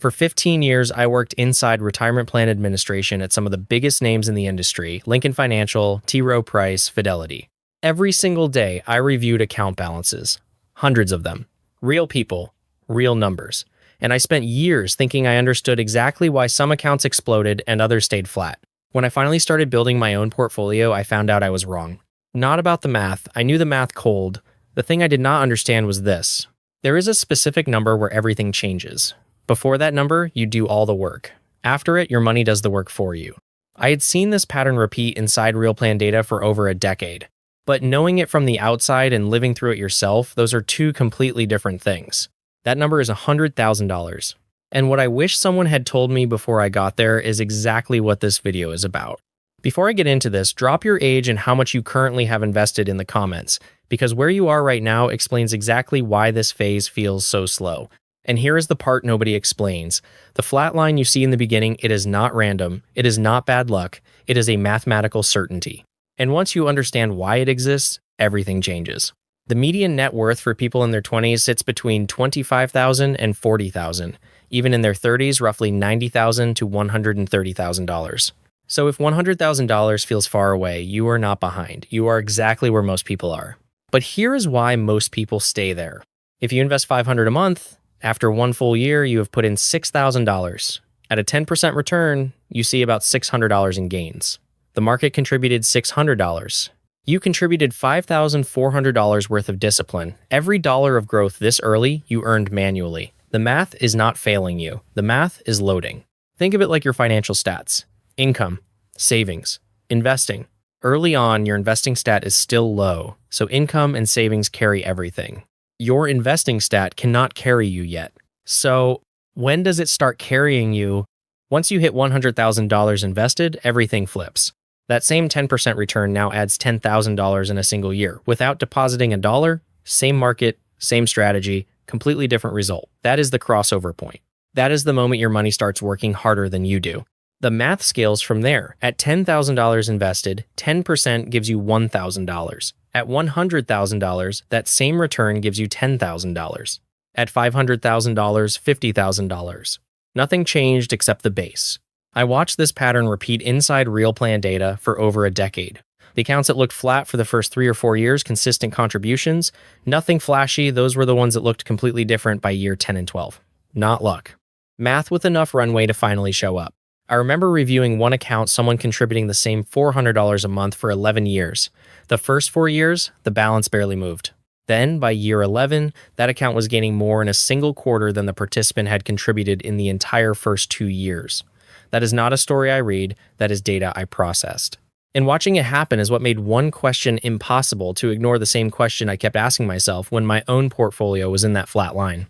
For 15 years, I worked inside retirement plan administration at some of the biggest names in the industry: Lincoln Financial, T. Rowe Price, Fidelity. Every single day, I reviewed account balances, hundreds of them, real people, real numbers. And I spent years thinking I understood exactly why some accounts exploded and others stayed flat. When I finally started building my own portfolio, I found out I was wrong. Not about the math. I knew the math cold. The thing I did not understand was this. There is a specific number where everything changes. Before that number, you do all the work. After it, your money does the work for you. I had seen this pattern repeat inside real plan data for over a decade. But knowing it from the outside and living through it yourself, those are two completely different things. That number is $100,000. And what I wish someone had told me before I got there is exactly what this video is about. Before I get into this, drop your age and how much you currently have invested in the comments, because where you are right now explains exactly why this phase feels so slow. And here is the part nobody explains. The flat line you see in the beginning, it is not random, it is not bad luck, it is a mathematical certainty. And once you understand why it exists, everything changes. The median net worth for people in their 20s sits between $25,000 and $40,000. Even in their 30s, roughly $90,000 to $130,000. So if $100,000 feels far away, you are not behind. You are exactly where most people are. But here is why most people stay there. If you invest $500 a month, after one full year, you have put in $6,000. At a 10% return, you see about $600 in gains. The market contributed $600. You contributed $5,400 worth of discipline. Every dollar of growth this early, you earned manually. The math is not failing you. The math is loading. Think of it like your financial stats. Income, savings, investing. Early on, your investing stat is still low, so income and savings carry everything. Your investing stat cannot carry you yet. So when does it start carrying you? Once you hit $100,000 invested, everything flips. That same 10% return now adds $10,000 in a single year. Without depositing a dollar, same market, same strategy, completely different result. That is the crossover point. That is the moment your money starts working harder than you do. The math scales from there. At $10,000 invested, 10% gives you $1,000. At $100,000, that same return gives you $10,000. At $500,000, $50,000. Nothing changed except the base. I watched this pattern repeat inside real plan data for over a decade. The accounts that looked flat for the first 3 or 4 years, consistent contributions, nothing flashy, those were the ones that looked completely different by year 10 and 12. Not luck. Math with enough runway to finally show up. I remember reviewing one account, someone contributing the same $400 a month for 11 years. The first 4 years, the balance barely moved. Then, by year 11, that account was gaining more in a single quarter than the participant had contributed in the entire first 2 years. That is not a story I read, that is data I processed. And watching it happen is what made one question impossible to ignore the same question I kept asking myself when my own portfolio was in that flat line.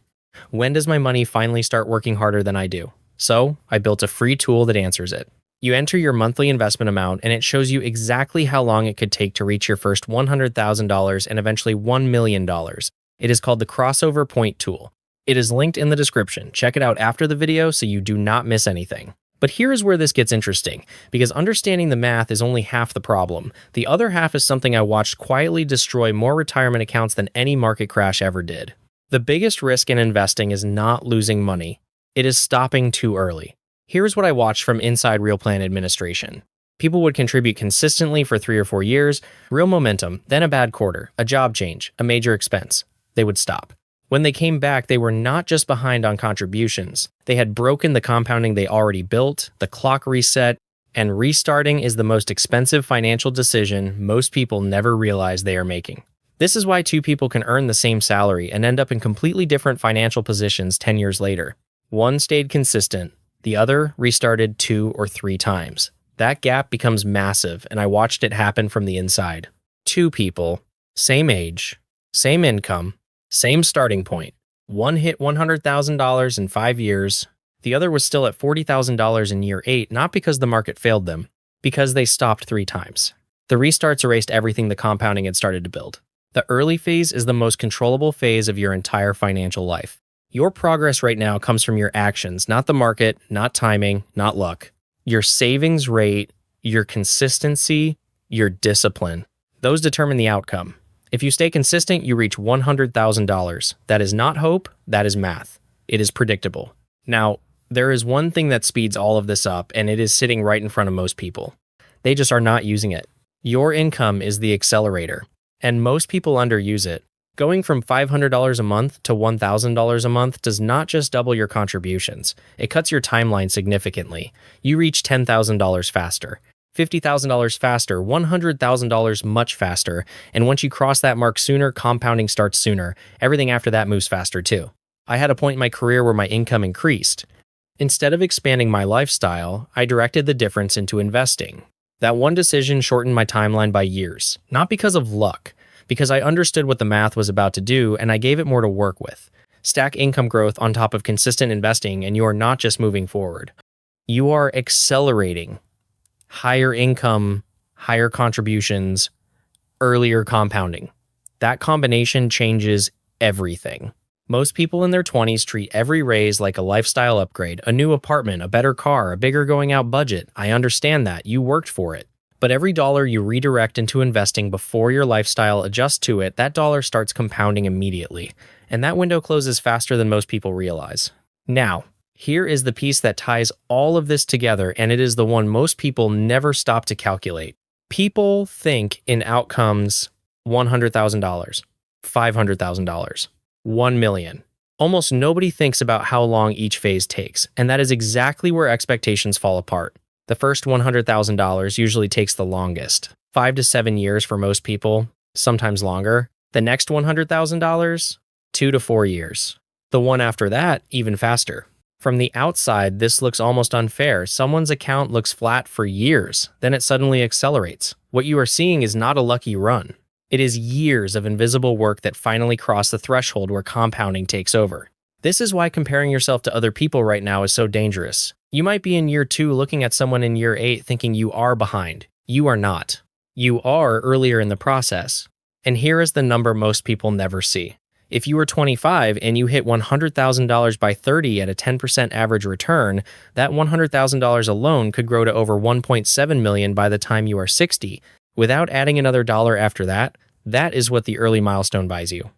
When does my money finally start working harder than I do? So, I built a free tool that answers it. You enter your monthly investment amount and it shows you exactly how long it could take to reach your first $100,000 and eventually $1 million. It is called the Crossover Point Tool. It is linked in the description. Check it out after the video so you do not miss anything. But here is where this gets interesting, because understanding the math is only half the problem. The other half is something I watched quietly destroy more retirement accounts than any market crash ever did. The biggest risk in investing is not losing money. It is stopping too early. Here's what I watched from inside real plan administration. People would contribute consistently for 3 or 4 years, real momentum, then a bad quarter, a job change, a major expense. They would stop. When they came back, they were not just behind on contributions. They had broken the compounding they already built, the clock reset, and restarting is the most expensive financial decision most people never realize they are making. This is why 2 people can earn the same salary and end up in completely different financial positions 10 years later. One stayed consistent, the other restarted 2 or 3 times. That gap becomes massive, and I watched it happen from the inside. 2 people, same age, same income, same starting point. One hit $100,000 in 5 years. The other was still at $40,000 in year 8, not because the market failed them, because they stopped 3 times. The restarts erased everything the compounding had started to build. The early phase is the most controllable phase of your entire financial life. Your progress right now comes from your actions, not the market, not timing, not luck. Your savings rate, your consistency, your discipline. Those determine the outcome. If you stay consistent, you reach $100,000. That is not hope, that is math. It is predictable. Now, There is one thing that speeds all of this up, and it is sitting right in front of most people. They just are not using it. Your income is the accelerator, and most people underuse it. Going from $500 a month to $1,000 a month does not just double your contributions. It cuts your timeline significantly. You reach $10,000 faster, $50,000 faster, $100,000 much faster, and once you cross that mark sooner, compounding starts sooner. Everything after that moves faster too. I had a point in my career where my income increased. Instead of expanding my lifestyle, I directed the difference into investing. That one decision shortened my timeline by years, not because of luck, because I understood what the math was about to do and I gave it more to work with. Stack income growth on top of consistent investing and you are not just moving forward. You are accelerating higher income, higher contributions, earlier compounding. That combination changes everything. Most people in their 20s treat every raise like a lifestyle upgrade, a new apartment, a better car, a bigger going out budget. I understand that. You worked for it. But every dollar you redirect into investing before your lifestyle adjusts to it, that dollar starts compounding immediately. And that window closes faster than most people realize. Now, here is the piece that ties all of this together, and it is the one most people never stop to calculate. People think in outcomes $100,000, $500,000. 1 million. Almost nobody thinks about how long each phase takes, and that is exactly where expectations fall apart. The first $100,000 usually takes the longest, 5 to 7 years for most people, sometimes longer. The next $100,000, 2 to 4 years. The one after that, even faster. From the outside, this looks almost unfair. Someone's account looks flat for years, then it suddenly accelerates. What you are seeing is not a lucky run. It is years of invisible work that finally cross the threshold where compounding takes over. This is why comparing yourself to other people right now is so dangerous. You might be in year 2 looking at someone in year 8 thinking you are behind. You are not. You are earlier in the process. And here is the number most people never see. If you were 25 and you hit $100,000 by 30 at a 10% average return, that $100,000 alone could grow to over $1.7 million by the time you are 60. Without adding another dollar after that, that is what the early milestone buys you.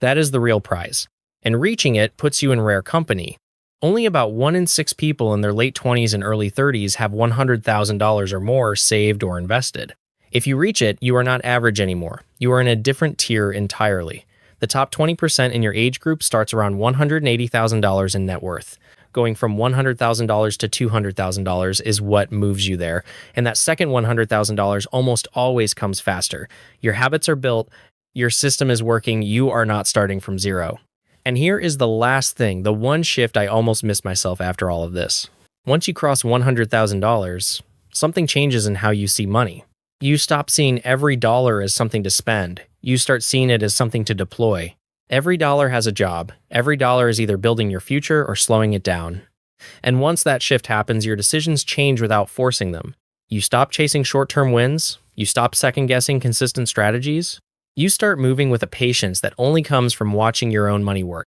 That is the real prize. And reaching it puts you in rare company. Only about 1 in 6 people in their late 20s and early 30s have $100,000 or more saved or invested. If you reach it, you are not average anymore. You are in a different tier entirely. The top 20% in your age group starts around $180,000 in net worth. Going from $100,000 to $200,000 is what moves you there. And that second $100,000 almost always comes faster. Your habits are built, your system is working, you are not starting from zero. And here is the last thing, the one shift I almost missed myself after all of this. Once you cross $100,000, something changes in how you see money. You stop seeing every dollar as something to spend. You start seeing it as something to deploy. Every dollar has a job. Every dollar is either building your future or slowing it down. And once that shift happens, your decisions change without forcing them. You stop chasing short-term wins. You stop second-guessing consistent strategies. You start moving with a patience that only comes from watching your own money work.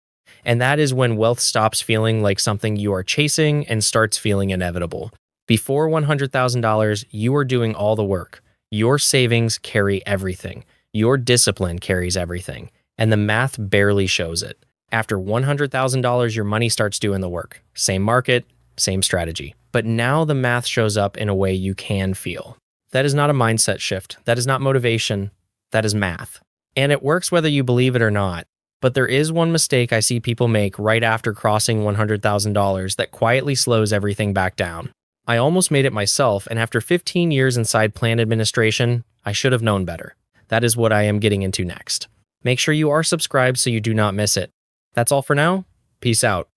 And that is when wealth stops feeling like something you are chasing and starts feeling inevitable. Before $100,000, you are doing all the work. Your savings carry everything. Your discipline carries everything. And the math barely shows it. After $100,000, your money starts doing the work. Same market, same strategy. But now the math shows up in a way you can feel. That is not a mindset shift. That is not motivation. That is math. And it works whether you believe it or not. But there is one mistake I see people make right after crossing $100,000 that quietly slows everything back down. I almost made it myself, and after 15 years inside plan administration, I should have known better. That is what I am getting into next. Make sure you are subscribed so you do not miss it. That's all for now. Peace out.